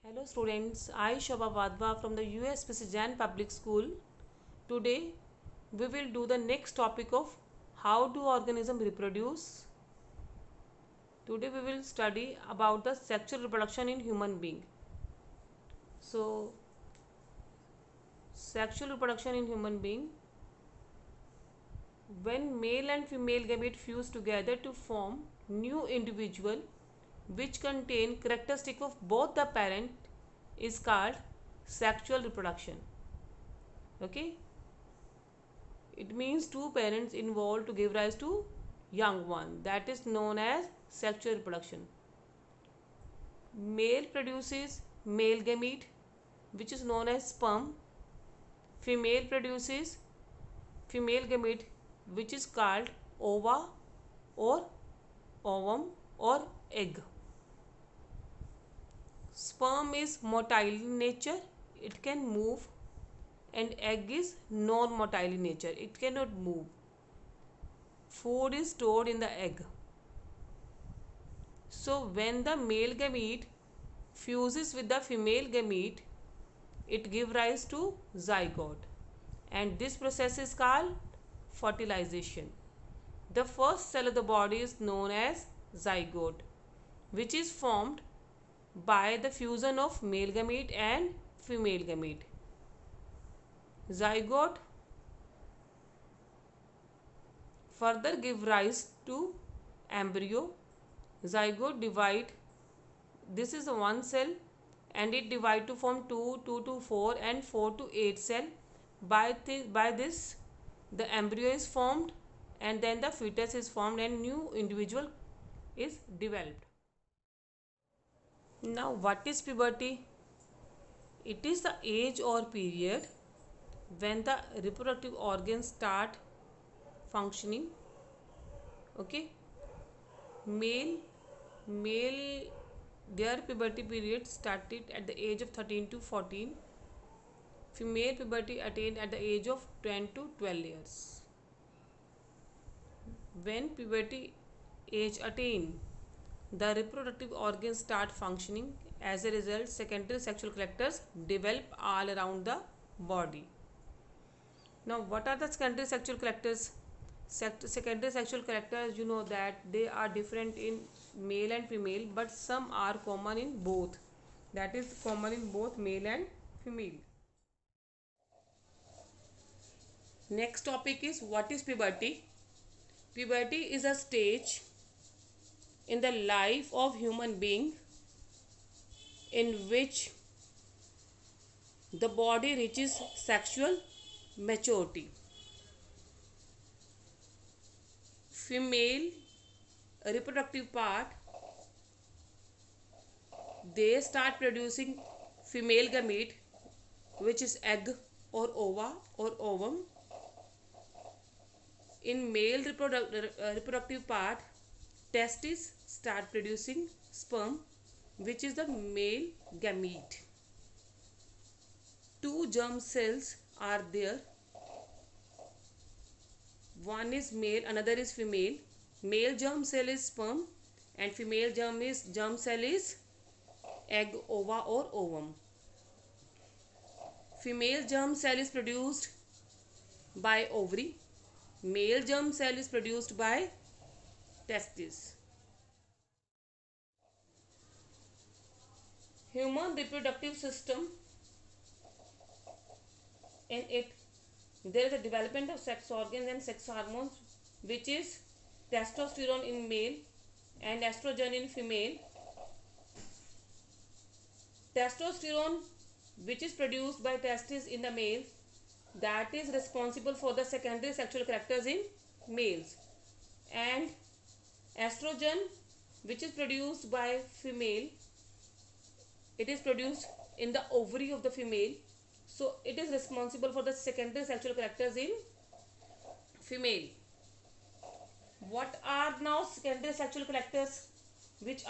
Hello students, I Shobha Vadva from the USPC Jain Public School. Today we will do the next topic of how do organisms reproduce. Today we will study about the sexual reproduction in human being. So sexual reproduction in human being, when male and female gamete fuse together to form new individual which contain characteristic of both the parent is called sexual reproduction. Okay, it means two parents involved to give rise to young one, that is known as sexual reproduction. Male produces male gamete which is known as sperm. Female produces female gamete which is called ova or ovum or egg. Sperm is motile in nature, it can move, and egg is non-motile in nature, it cannot move. Food is stored in the egg. So when the male gamete fuses with the female gamete, it gives rise to zygote, and this process is called fertilization. The first cell of the body is known as zygote, which is formed by the fusion of male gamete and female gamete. Zygote further give rise to embryo. Zygote divide, this is a one cell, and it divide to form 2, 2 to 4 and 4 to 8 cell. By this the embryo is formed, and then the fetus is formed and new individual is developed. Now what is puberty? It is the age or period when the reproductive organs start functioning. Okay, male their puberty period started at the age of 13 to 14. Female puberty attained at the age of 10 to 12 years. When puberty age attained, the reproductive organs start functioning. As a result, secondary sexual characters develop all around the body. Now what are the secondary sexual characters? Secondary sexual characters, you know that they are different in male and female, but some are common in both, that is common in both male and female. Next topic is what is puberty. Puberty is a stage in the life of human being in which the body reaches sexual maturity. Female reproductive part, they start producing female gamete which is egg or ova or ovum. In male reproductive part, testes start producing sperm which is the male gamete. Two germ cells are there, one is male, another is female. Male germ cell is sperm and female germ cell is egg, ova or ovum. Female germ cell is produced by ovary, male germ cell is produced by testes. Human reproductive system, in it there is a development of sex organs and sex hormones which is testosterone in male and estrogen in female. Testosterone which is produced by testes in the male, that is responsible for the secondary sexual characters in males, and estrogen which is produced by female, it is produced in the ovary of the female, so it is responsible for the secondary sexual characters in female. What are now secondary sexual characters which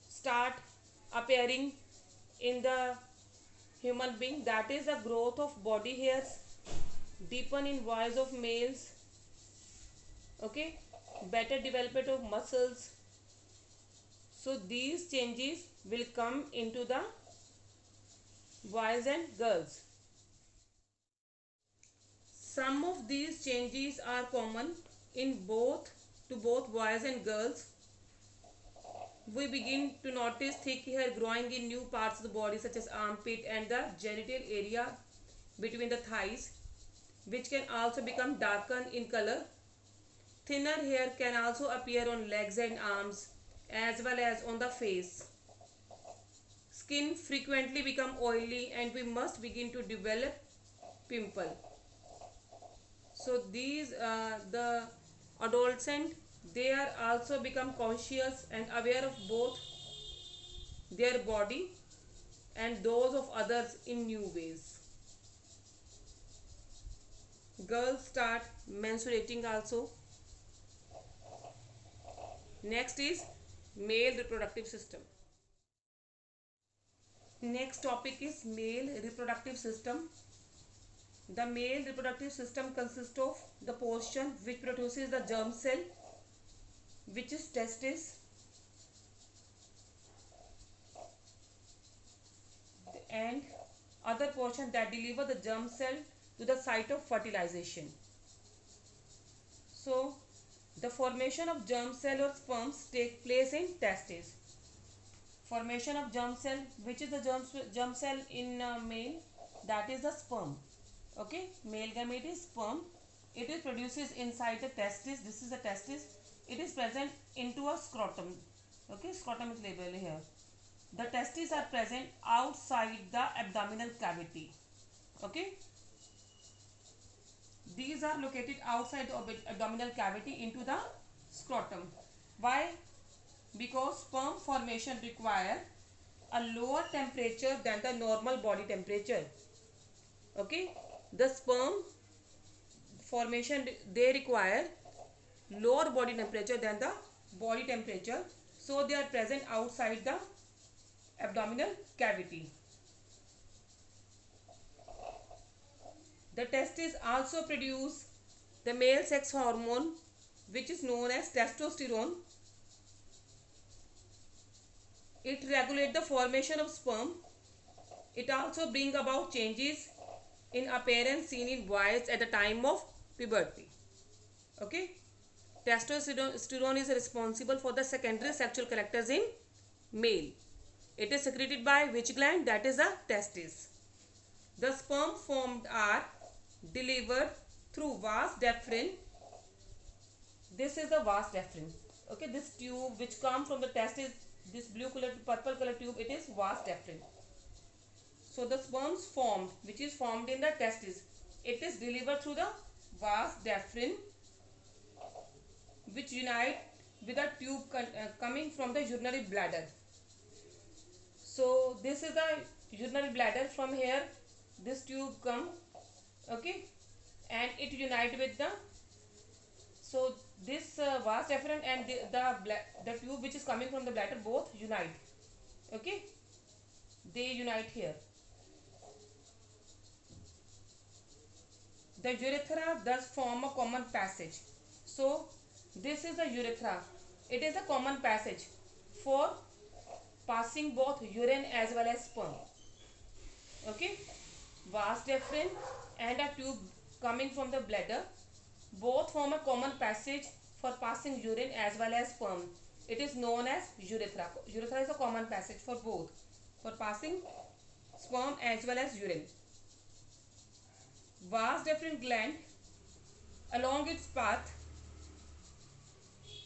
start appearing in the human being? That is the growth of body hairs, deepen in voice of males, okay, better development of muscles. So these changes will come into the boys and girls. Some of these changes are common in both boys and girls. We begin to notice thick hair growing in new parts of the body such as armpit and the genital area between the thighs, which can also become darkened in color. Thinner hair can also appear on legs and arms as well as on the face. Skin frequently become oily and we must begin to develop pimple. So these the adolescent, they are also become conscious and aware of both their body and those of others in new ways. Girls start menstruating also. Next is male reproductive system. Next topic is male reproductive system. The male reproductive system consists of the portion which produces the germ cell, which is testis, and other portion that deliver the germ cell to the site of fertilization. So the formation of germ cell or sperms take place in testis. Formation of germ cell, which is the germ cell in male, that is the sperm. Okay, male gamete is sperm. It is produces inside the testis. This is the testis. It is present into a scrotum. Okay, scrotum is labeled here. The testes are present outside the abdominal cavity. Okay, these are located outside the abdominal cavity into the scrotum. Why? Because sperm formation require a lower temperature than the normal body temperature. Okay, the sperm formation, they require lower body temperature than the body temperature, so they are present outside the abdominal cavity. The testes also produce the male sex hormone, which is known as testosterone. It regulates the formation of sperm. It also brings about changes in appearance seen in boys at the time of puberty. Okay, testosterone is responsible for the secondary sexual characters in male. It is secreted by which gland? That is the testis. The sperm formed are delivered through vas deferens. This is the vas deferens. Okay, this tube which comes from the testis, this blue color, purple color tube, it is vas deferens. So the sperms formed, which is formed in the testis, it is delivered through the vas deferens, which unite with a tube coming from the urinary bladder. So this is the urinary bladder. From here this tube come, okay, and it unite with the, so this vas deferens and the tube which is coming from the bladder both unite. Okay, they unite here. The urethra thus form a common passage. So this is the urethra. It is a common passage for passing both urine as well as sperm. Okay, vas deferens and a tube coming from the bladder both form a common passage for passing urine as well as sperm. It is known as urethra. Urethra is a common passage for both, for passing sperm as well as urine. Vas deferens gland, along its path,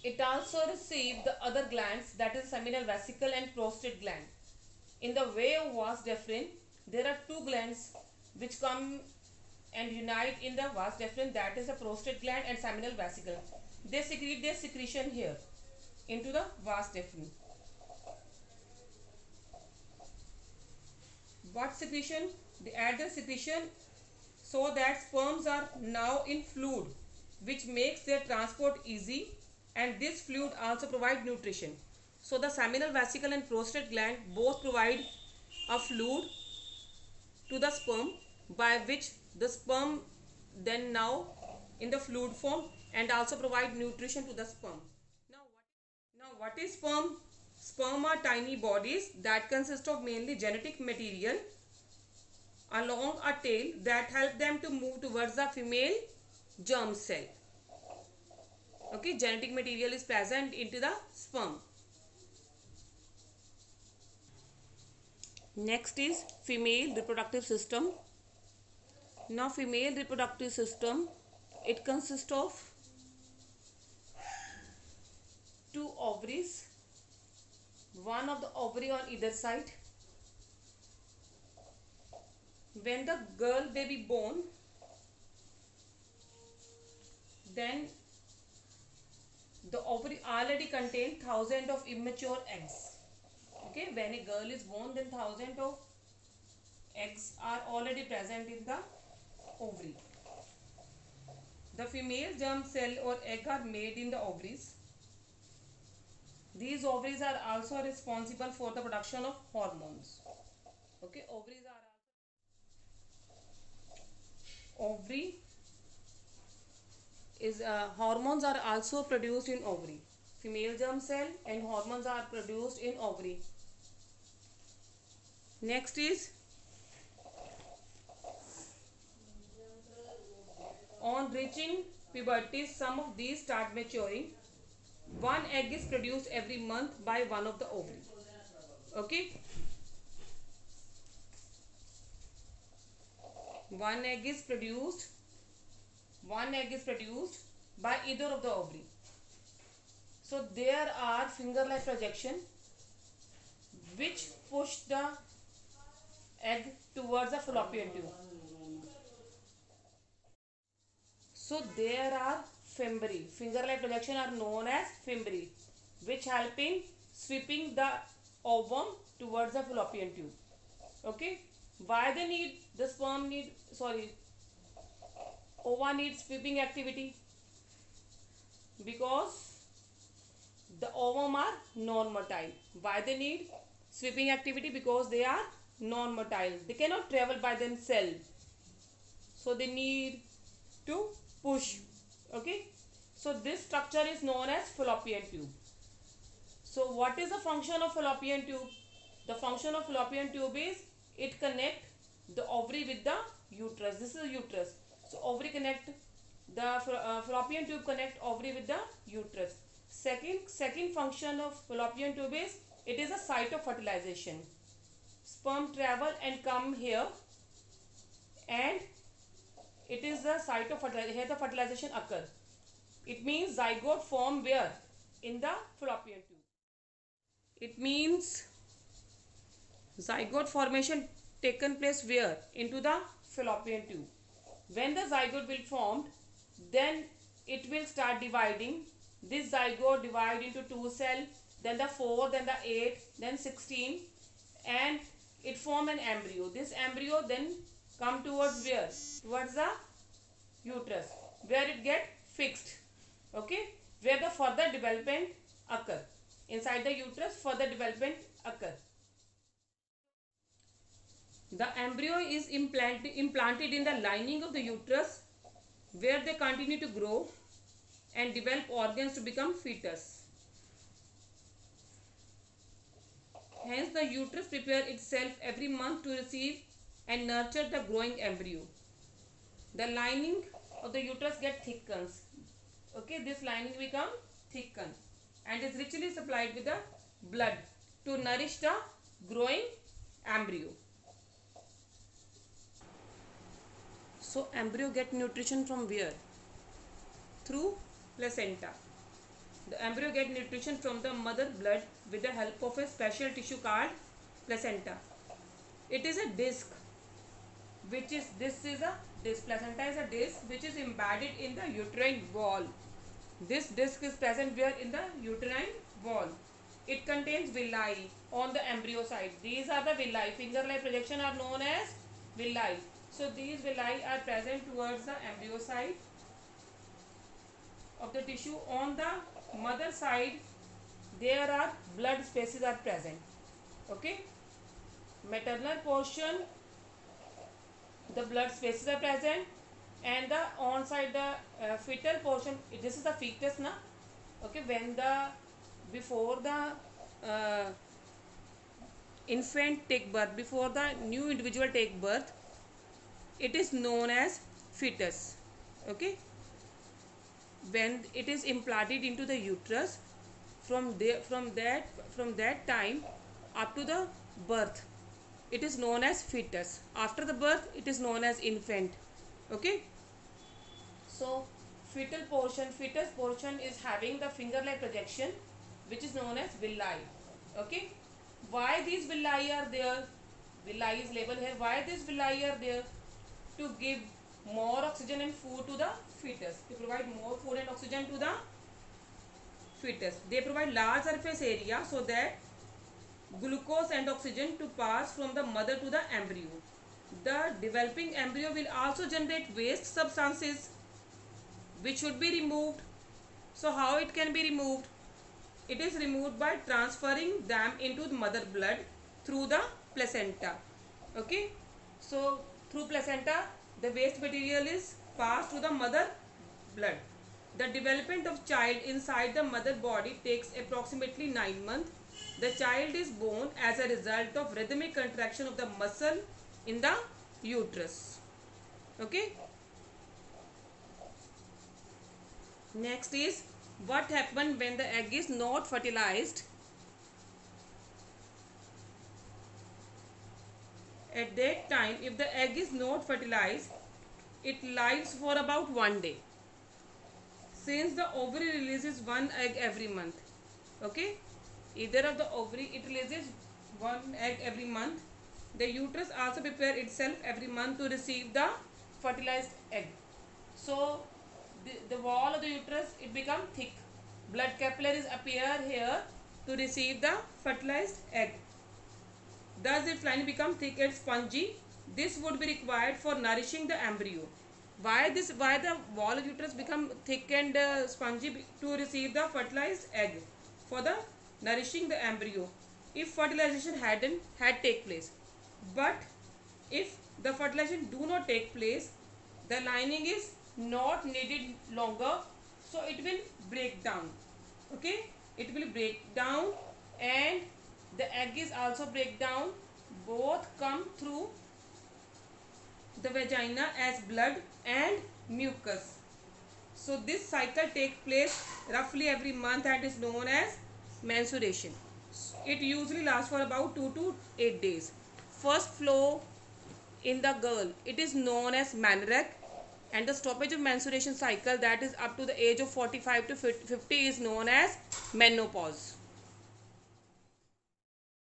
it also receives the other glands, that is seminal vesicle and prostate gland. In the way of vas deferens, there are two glands which come and unite in the vas deferens, that is the prostate gland and seminal vesicle. They secrete their secretion here into the vas deferens. What secretion? They add the secretion so that sperms are now in fluid, which makes their transport easy, and this fluid also provide nutrition. So the seminal vesicle and prostate gland both provide a fluid to the sperm, by which the sperm then now in the fluid form and also provide nutrition to the sperm. Now what is sperm? Sperm are tiny bodies that consist of mainly genetic material along a tail that help them to move towards the female germ cell. Okay, genetic material is present into the sperm. Next is female reproductive system. Now female reproductive system, it consists of two ovaries, one of the ovary on either side. When the girl baby born, then the ovary already contain thousands of immature eggs. Okay, when a girl is born, then thousands of eggs are already present in the ovary. The female germ cell or egg are made in the ovaries. These ovaries are also responsible for the production of hormones. Okay, ovaries are ovary is hormones are also produced in ovary. Female germ cell and hormones are produced in ovary. Next is on reaching puberty, some of these start maturing. One egg is produced every month by one of the ovary. Okay, one egg is produced by either of the ovary. So there are finger-like projection which push the egg towards the fallopian tube. So there are fimbriae. Finger-like projection are known as fimbriae, which help in sweeping the ovum towards the fallopian tube. Okay, why they need the sperm need ova needs sweeping activity? Because the ovum are non-motile. Why they need sweeping activity? Because they are non-motile. They cannot travel by themselves, so they need to push. Okay, so this structure is known as fallopian tube. So what is the function of fallopian tube? The function of fallopian tube is it connect the ovary with the uterus. This is uterus. So ovary connect the fallopian tube connect ovary with the uterus. Second function of fallopian tube is it is a site of fertilization. Sperm travel and come here, and it is the site of fertilization. Here the fertilization occur. It means zygote form where? In the fallopian tube. It means zygote formation taken place where? Into the fallopian tube. When the zygote will formed, then it will start dividing. This zygote divide into 2 cells, then the 4, then the 8, then 16, and it form an embryo. This embryo then come towards where? Towards the uterus, where it get fixed. Okay, where the further development occur. Inside the uterus, further development occur. The embryo is implanted in the lining of the uterus, where they continue to grow and develop organs to become fetus. Hence, the uterus prepares itself every month to receive and nurture the growing embryo. The lining of the uterus get thickens. Okay, this lining become thickened and is richly supplied with the blood to nourish the growing embryo. So embryo get nutrition from where? Through placenta. The embryo get nutrition from the mother blood with the help of a special tissue called placenta. It is a disc, placenta is a disc which is embedded in the uterine wall. This disc is present where? In the uterine wall. It contains villi on the embryo side. These are the villi. Finger-like projection are known as villi. So these villi are present towards the embryo side of the tissue. On the mother side, there are blood spaces are present. Okay, maternal portion, the blood spaces are present, and the on side the fetal portion. This is the fetus, na? Okay, when before the infant take birth, before the new individual take birth, it is known as fetus. Okay, when it is implanted into the uterus, from that time up to the birth, it is known as fetus. After the birth, it is known as infant. Okay, so fetus portion is having the finger like projection, which is known as villi. Okay, why these villi are there? Villi is labeled here. Why these villi are there? To give more oxygen and food to the fetus, to provide more food and oxygen to the fetus. They provide large surface area so that glucose and oxygen to pass from the mother to the embryo. The developing embryo will also generate waste substances which should be removed. So how it can be removed? It is removed by transferring them into the mother blood through the placenta. Okay, so through placenta the waste material is passed to the mother blood. The development of child inside the mother body takes approximately 9 months. The child is born as a result of rhythmic contraction of the muscle in the uterus. Okay, next is what happens when the egg is not fertilized. At that time, if the egg is not fertilized, it lives for about 1 day. Since the ovary releases one egg every month, okay, either of the ovary, it releases one egg every month. The uterus also prepares itself every month to receive the fertilized egg. So the wall of the uterus, it becomes thick. Blood capillaries appear here to receive the fertilized egg. Thus its lining become thick and spongy. This would be required for nourishing the embryo. Why the wall of uterus become thick and spongy? To receive the fertilized egg, for the nourishing the embryo, if fertilization had take place. But if the fertilization do not take place, the lining is not needed longer, so it will break down. Okay, it will break down, and the egg is also break down. Both come through the vagina as blood and mucus. So this cycle takes place roughly every month and is known as menstruation. It usually lasts for about 2 to 8 days. First flow in the girl, it is known as menarche, and the stoppage of menstruation cycle, that is up to the age of 45 to 50, is known as menopause.